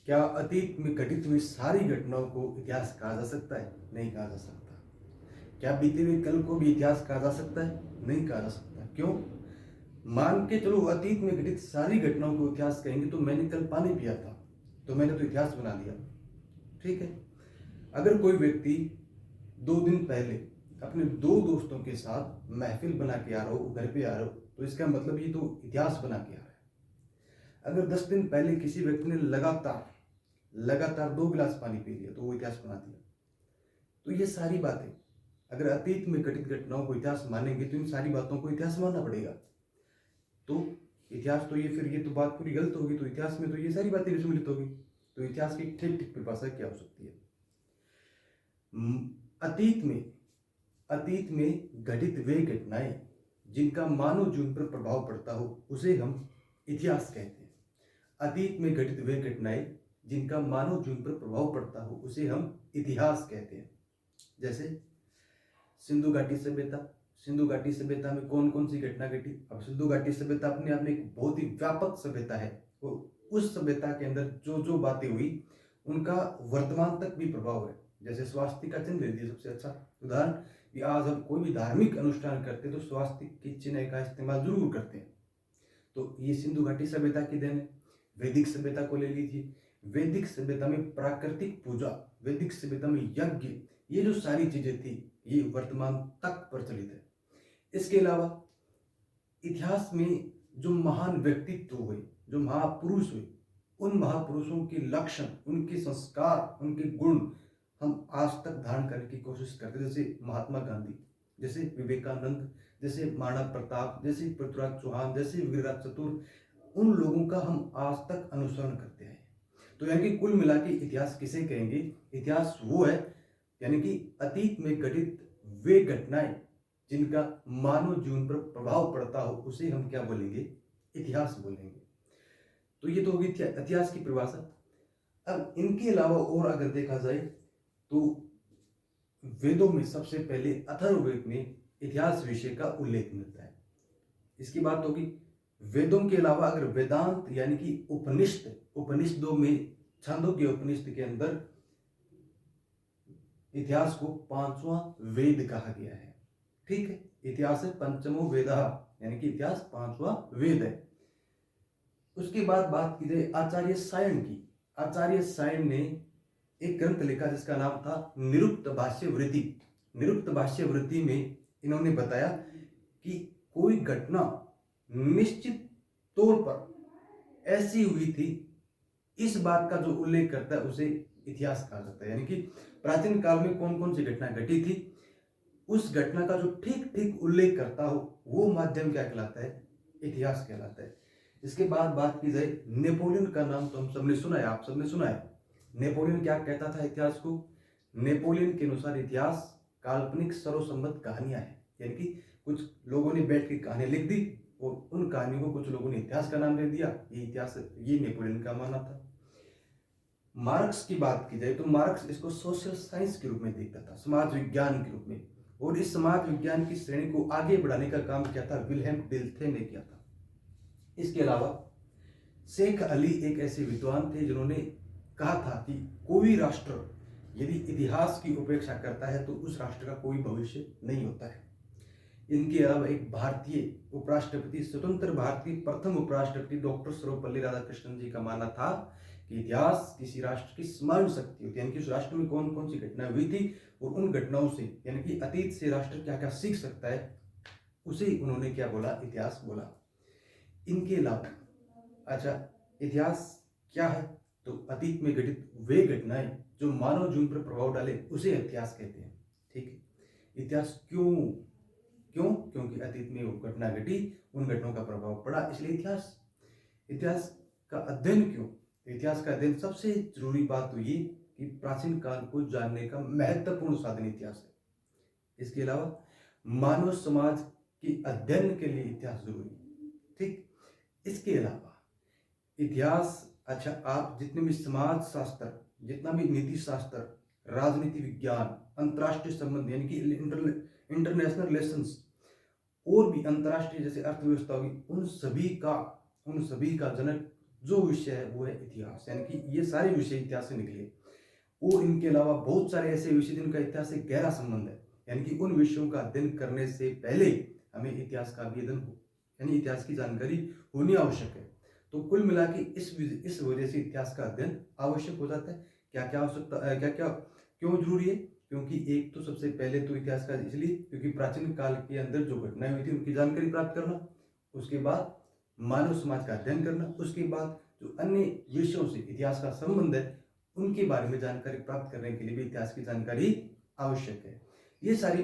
क्या अतीत में घटित हुई सारी घटनाओं को इतिहास कहा जा सकता है? नहीं कहा जा सकता। क्या बीते हुए कल को भी इतिहास कहा जा सकता है? नहीं कहा जा सकता। क्यों? मान के चलो अतीत में घटित सारी घटनाओं को इतिहास कहेंगे तो मैंने कल पानी पिया था, तो मैंने तो इतिहास बना लिया। ठीक है। अगर कोई व्यक्ति 2 दिन पहले अपने 2 दोस्तों के साथ महफिल बना के आ रहा हो, घर पे आ रहा हो, तो इसका मतलब ये तो इतिहास बना के आ रहा है। अगर 10 दिन पहले किसी व्यक्ति ने लगातार लगातार 2 गिलास पानी पी लिया तो वो इतिहास बना दिया। तो ये सारी बातें, अगर अतीत में घटित घटनाओं को इतिहास मानेंगे तो इन सारी बातों को इतिहास मानना पड़ेगा। तो इतिहास तो ये तो बात पूरी गलत होगी। तो इतिहास में तो ये सारी बातें विस्मृत होगी। तो इतिहास की ठीक ठीक परिभाषा क्या हो सकती है? अतीत में अतीत में घटित वे घटनाएं जिनका मानव जीवन पर प्रभाव पड़ता हो उसे हम इतिहास कहते हैं। अतीत में घटित वे घटनाएं जिनका मानव जीवन पर प्रभाव पड़ता हो उसे हम इतिहास कहते हैं। जैसे सिंधु घाटी सभ्यता। सिंधु घाटी सभ्यता में कौन कौन सी घटना घटी? अब सिंधु घाटी सभ्यता अपने आप में एक बहुत ही व्यापक सभ्यता है। वो उस सभ्यता के अंदर जो जो बातें हुई उनका वर्तमान तक भी प्रभाव है। जैसे स्वास्तिक का चिन्ह ले लीजिए, सबसे अच्छा उदाहरण कि आज हम कोई भी धार्मिक अनुष्ठान करते हैं तो स्वास्तिक के चिन्ह का इस्तेमाल जरूर करते हैं। तो ये सिंधु घाटी सभ्यता की देन है। वैदिक सभ्यता को ले लीजिए। वैदिक सभ्यता में प्राकृतिक पूजा, वैदिक सभ्यता में यज्ञ, ये जो सारी चीजें थी ये वर्तमान तक प्रचलित है। इसके अलावा इतिहास में जो महान व्यक्तित्व हुए, जो महापुरुष हुए, उन महापुरुषों के लक्षण, उनके संस्कार, उनके गुण हम आज तक धारण करने की कोशिश करते हैं। जैसे महात्मा गांधी, जैसे विवेकानंद, जैसे महाराणा प्रताप, जैसे पृथ्वीराज चौहान, जैसे वीरराज चतुर, उन लोगों का हम आज तक अनुसरण करते हैं। तो यानी कि कुल मिला के इतिहास किसे कहेंगे? इतिहास वो है यानी कि अतीत में घटित वे घटनाएं जिनका मानव जीवन पर प्रभाव पड़ता हो उसे हम क्या बोलेंगे? इतिहास बोलेंगे। तो ये तो होगी इतिहास की परिभाषा। अब इनके अलावा और अगर देखा जाए तो वेदों में सबसे पहले अथर्ववेद में इतिहास विषय का उल्लेख मिलता है। इसकी बात होगी। वेदों के अलावा अगर वेदांत यानी कि उपनिषदों में, छांदोग्य उपनिषद के अंदर इतिहास को 5वां वेद कहा गया है। ठीक है। इतिहास है पंचमो वेद, यानी कि इतिहास 5वां वेद है। उसके बाद बात की जाए आचार्य सायण की। आचार्य सायण ने एक ग्रंथ लिखा जिसका नाम था निरुक्त भाष्य वृत्ति। निरुक्त भाष्य वृत्ति में इन्होंने बताया कि कोई घटना निश्चित तौर पर ऐसी हुई थी, इस बात का जो उल्लेख करता है उसे इतिहास कहा जाता है। यानी कि प्राचीन काल में कौन कौन सी घटना घटी थी, उस घटना का जो ठीक ठीक उल्लेख करता हो वो माध्यम क्या कहलाता है? इतिहास कहलाता है। इसके बाद बात की जाए नेपोलियन का नाम तो हम सबने सुना है, आप सबने सुना है। नेपोलियन क्या कहता था इतिहास को? नेपोलियन के अनुसार इतिहास काल्पनिक सर्वसम्मत कहानियां हैं। यानी कि कुछ लोगों ने बैठ के कहानी लिख दी और उन कहानियों को कुछ लोगों ने इतिहास का नाम दे दिया। ये इतिहास, ये नेपोलियन का मानना था। मार्क्स की बात की जाए तो मार्क्स इसको सोशल साइंस के रूप में देखता था, समाज विज्ञान के रूप में। और इस समाज विज्ञान की श्रेणी को आगे बढ़ाने का काम क्या था? विल्हेम डिल्थे ने किया था। इसके अलावा शेख अली एक ऐसे विद्वान थे जिन्होंने कहा था कि कोई राष्ट्र यदि इतिहास की उपेक्षा करता है तो उस राष्ट्र का कोई भविष्य नहीं होता है। इनके अलावा एक भारतीय उपराष्ट्रपति, स्वतंत्र भारतीय प्रथम उपराष्ट्रपति डॉक्टर सर्वपल्ली राधाकृष्णन जी का मानना था कि इतिहास किसी राष्ट्र की स्मरण शक्ति होती है। यानी कि उस राष्ट्र में कौन कौन सी घटनाएं हुई थी और उन घटनाओं से यानी कि अतीत से राष्ट्र क्या क्या सीख सकता है, उसे उन्होंने क्या बोला? इतिहास बोला। इनके अलावा अच्छा, इतिहास क्या है? तो अतीत में घटित वे घटनाएं जो मानव जीवन पर प्रभाव डाले उसे इतिहास कहते हैं। ठीक है। इतिहास क्यों? क्योंकि अतीत में वो घटना घटी, उन घटनाओं का प्रभाव पड़ा, इसलिए इतिहास। इतिहास का अध्ययन क्यों? इतिहास का अध्ययन सबसे जरूरी बात तो ये कि प्राचीन काल को जानने का महत्वपूर्ण साधन इतिहास है। इसके अलावा मानव समाज के अध्ययन के लिए इतिहास जरूरी है। ठीक। इसके अलावा इतिहास, अच्छा, आप जितने भी समाज शास्त्र, जितना भी नीति शास्त्र, राजनीति विज्ञान, अंतरराष्ट्रीय संबंध यानी कि इंटरनेशनल रिलेशंस, और भी अंतरराष्ट्रीय जैसे अर्थव्यवस्था होगी, उन सभी का जनक जो विषय है वो है इतिहास, यानी कि ये सारे विषय इतिहास से निकले। और इनके अलावा बहुत सारे ऐसे विषय जिनका इतिहास से गहरा संबंध है, यानी कि उन विषयों का अध्ययन करने से पहले हमें इतिहास का भी अध्ययन यानी इतिहास की जानकारी होनी आवश्यक है। तो कुल मिला के इस वजह से इतिहास का अध्ययन आवश्यक हो जाता है। क्या क्या आवश्यकता, क्या क्या क्यों जरूरी है? क्योंकि एक तो सबसे पहले तो इतिहास का इसलिए क्योंकि प्राचीन काल के अंदर जो घटनाएं हुई थी उनकी जानकारी प्राप्त करना, उसके बाद मानव समाज का अध्ययन करना, उसके बाद जो अन्य विषयों से इतिहास का संबंध है उनके बारे में जानकारी प्राप्त करने के लिए भी इतिहास की जानकारी आवश्यक है। ये सारी